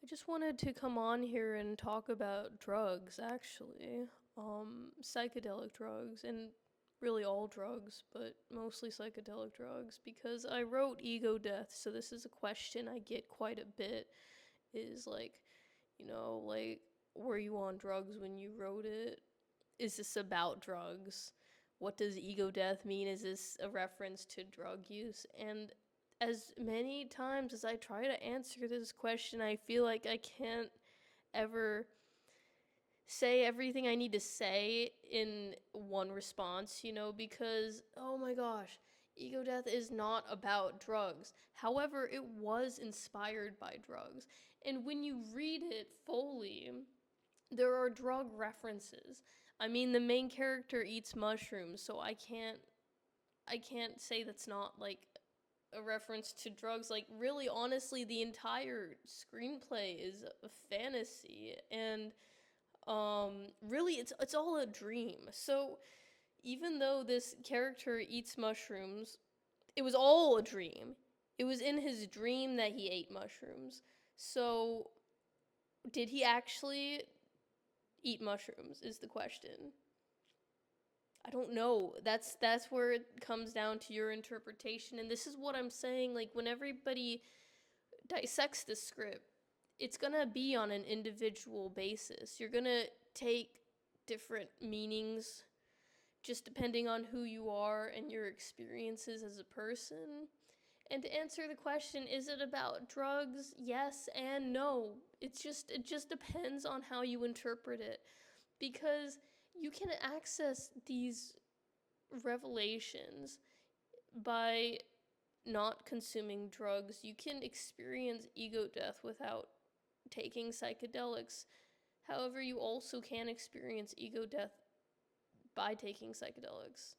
I just wanted to come on here and talk about drugs, actually. Psychedelic drugs, and really all drugs, but mostly psychedelic drugs, because I wrote Ego Death, so this is a question I get quite a bit, is like, were you on drugs when you wrote it? Is this about drugs? What does ego death mean? Is this a reference to drug use? And as many times as I try to answer this question, I feel like I can't ever say everything I need to say in one response, because, oh my gosh, ego death is not about drugs. However, it was inspired by drugs. And when you read it fully, there are drug references. I mean, the main character eats mushrooms, so I can't say that's not like a reference to drugs. Like, really, honestly, the entire screenplay is a fantasy, and really, it's all a dream. So even though this character eats mushrooms, it was all a dream. It was in his dream that he ate mushrooms. So did he actually eat mushrooms is the question. I don't know. That's where it comes down to your interpretation, and this is what I'm saying, like when everybody dissects the script, it's going to be on an individual basis. You're going to take different meanings just depending on who you are and your experiences as a person. And to answer the question, is it about drugs? Yes and no. It just depends on how you interpret it, because you can access these revelations by not consuming drugs. You can experience ego death without taking psychedelics. However, you also can experience ego death by taking psychedelics.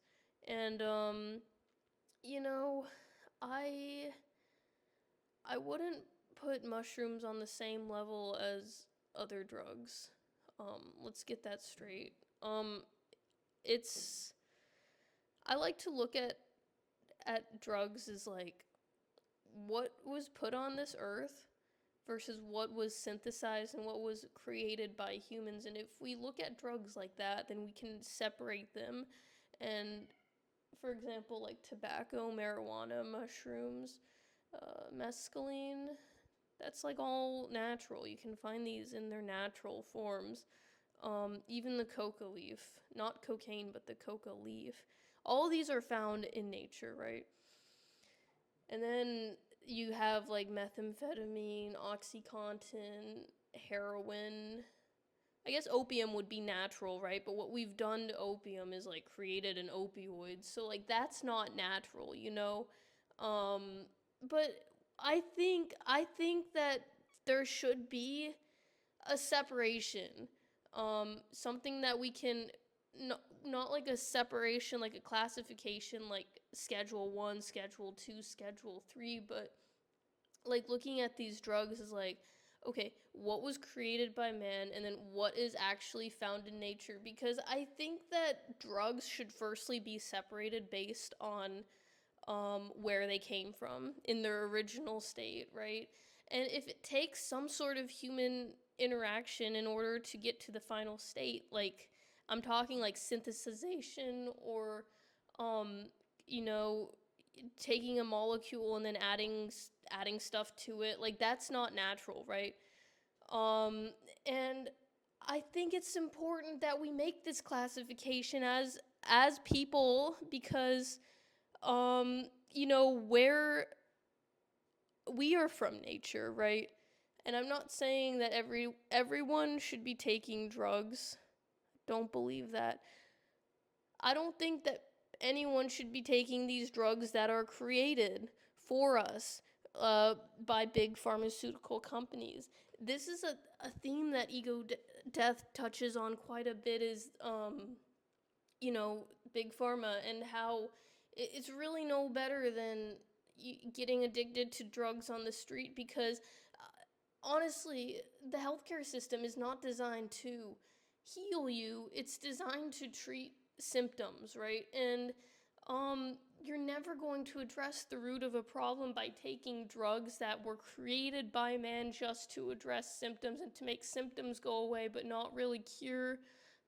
And you know, I I wouldn't put mushrooms on the same level as other drugs. Let's get that straight. It's I like to look at drugs as like what was put on this earth versus what was synthesized and what was created by humans. And if we look at drugs like that, then we can separate them. And for example, like tobacco, marijuana, mushrooms, mescaline, that's like all natural. You can find these in their natural forms. Even the coca leaf, not cocaine, but the coca leaf. All these are found in nature, right? And then you have like methamphetamine, Oxycontin, heroin. I guess opium would be natural, right? But what we've done to opium is like created an opioid. So like that's not natural. But I think that there should be a separation. Something that we can not like a separation, like a classification, like Schedule 1, Schedule 2, Schedule 3, but like looking at these drugs is like, okay, what was created by man and then what is actually found in nature? Because I think that drugs should firstly be separated based on where they came from in their original state, right? And if it takes some sort of human interaction in order to get to the final state, like I'm talking like synthesization or, um, you know, taking a molecule and then adding stuff to it, like that's not natural, right? And I think it's important that we make this classification as people because where we are from nature, right? And I'm not saying that everyone should be taking drugs. Don't believe that. I don't think that anyone should be taking these drugs that are created for us by big pharmaceutical companies. This is a theme that death touches on quite a bit is big pharma and how it's really no better than getting addicted to drugs on the street because honestly, the healthcare system is not designed to heal you, it's designed to treat symptoms, right? And you're never going to address the root of a problem by taking drugs that were created by man just to address symptoms and to make symptoms go away but not really cure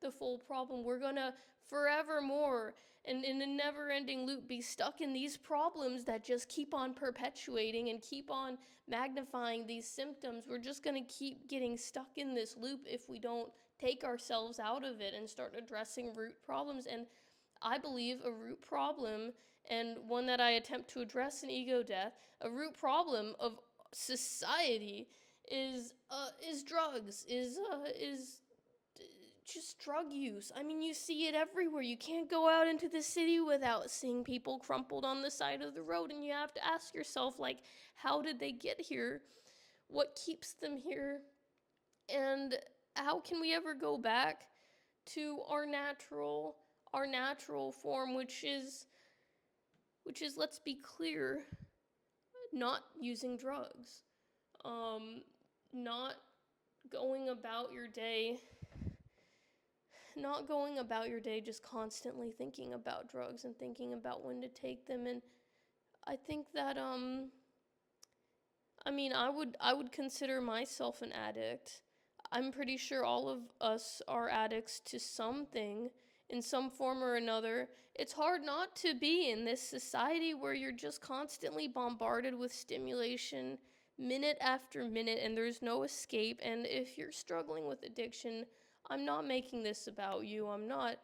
the full problem. We're gonna forevermore and in a never-ending loop be stuck in these problems that just keep on perpetuating and keep on magnifying these symptoms. We're just gonna keep getting stuck in this loop if we don't take ourselves out of it and start addressing root problems. And I believe a root problem, and one that I attempt to address in Ego Death, a root problem of society is drugs, is just drug use. I mean, you see it everywhere. You can't go out into the city without seeing people crumpled on the side of the road, and you have to ask yourself, like, how did they get here? What keeps them here? And how can we ever go back to our natural form, which is, let's be clear, not using drugs, not going about your day just constantly thinking about drugs and thinking about when to take them. And I think that I would consider myself an addict. I'm pretty sure all of us are addicts to something in some form or another. It's hard not to be in this society where you're just constantly bombarded with stimulation minute after minute and there's no escape. And if you're struggling with addiction, I'm not making this about you. I'm not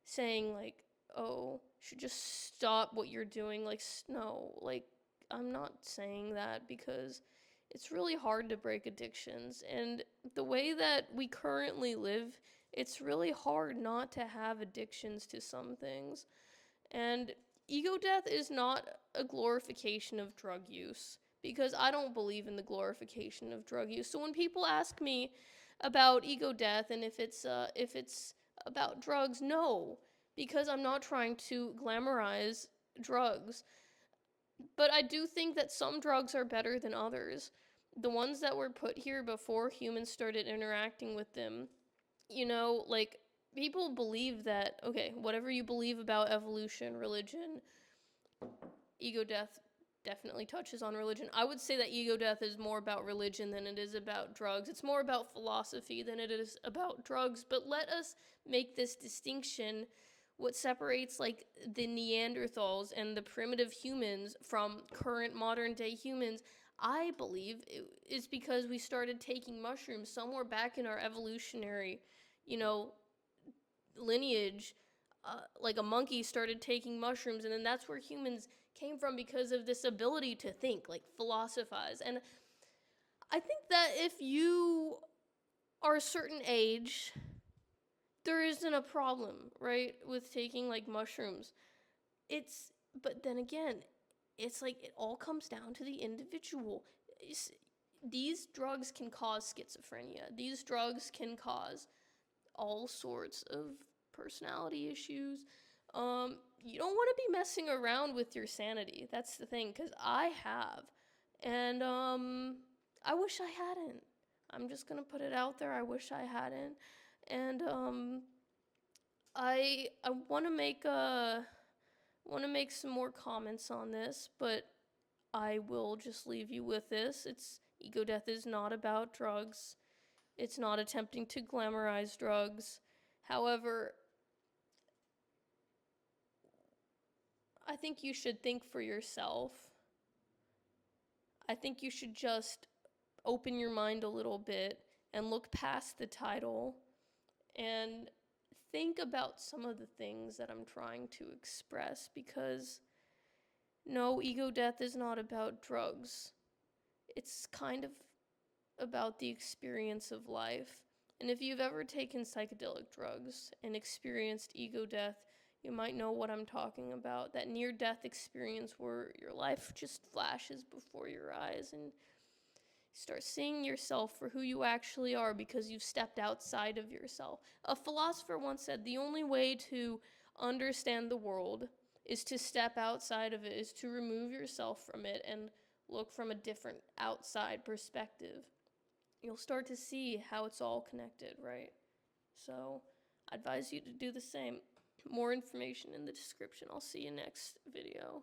saying, like, oh, you should just stop what you're doing. Like, no, like, I'm not saying that, because it's really hard to break addictions. And the way that we currently live, it's really hard not to have addictions to some things. And Ego Death is not a glorification of drug use, because I don't believe in the glorification of drug use. So when people ask me about Ego Death and if it's about drugs, no, because I'm not trying to glamorize drugs. But I do think that some drugs are better than others. The ones that were put here before humans started interacting with them, like, people believe that, okay, whatever you believe about evolution, religion, Ego Death definitely touches on religion. I would say that Ego Death is more about religion than it is about drugs. It's more about philosophy than it is about drugs. But let us make this distinction. What separates, like, the Neanderthals and the primitive humans from current modern day humans, I believe, is because we started taking mushrooms somewhere back in our evolutionary, lineage. Like, a monkey started taking mushrooms, and then that's where humans came from, because of this ability to think, like, philosophize. And I think that if you are a certain age, there isn't a problem, right, with taking, like, mushrooms. But then again, it's like it all comes down to the individual. These drugs can cause schizophrenia. These drugs can cause all sorts of personality issues. You don't want to be messing around with your sanity. That's the thing, because I have. And I wish I hadn't. I'm just going to put it out there. I wish I hadn't. And I want to make some more comments on this, but I will just leave you with this. Ego Death is not about drugs. It's not attempting to glamorize drugs. However, I think you should think for yourself. I think you should just open your mind a little bit and look past the title and think about some of the things that I'm trying to express, because no, Ego Death is not about drugs. It's kind of about the experience of life. And if you've ever taken psychedelic drugs and experienced Ego Death, you might know what I'm talking about. That near-death experience where your life just flashes before your eyes and you start seeing yourself for who you actually are because you've stepped outside of yourself. A philosopher once said, the only way to understand the world is to step outside of it, is to remove yourself from it and look from a different outside perspective. You'll start to see how it's all connected, right? So I advise you to do the same. More information in the description. I'll see you next video.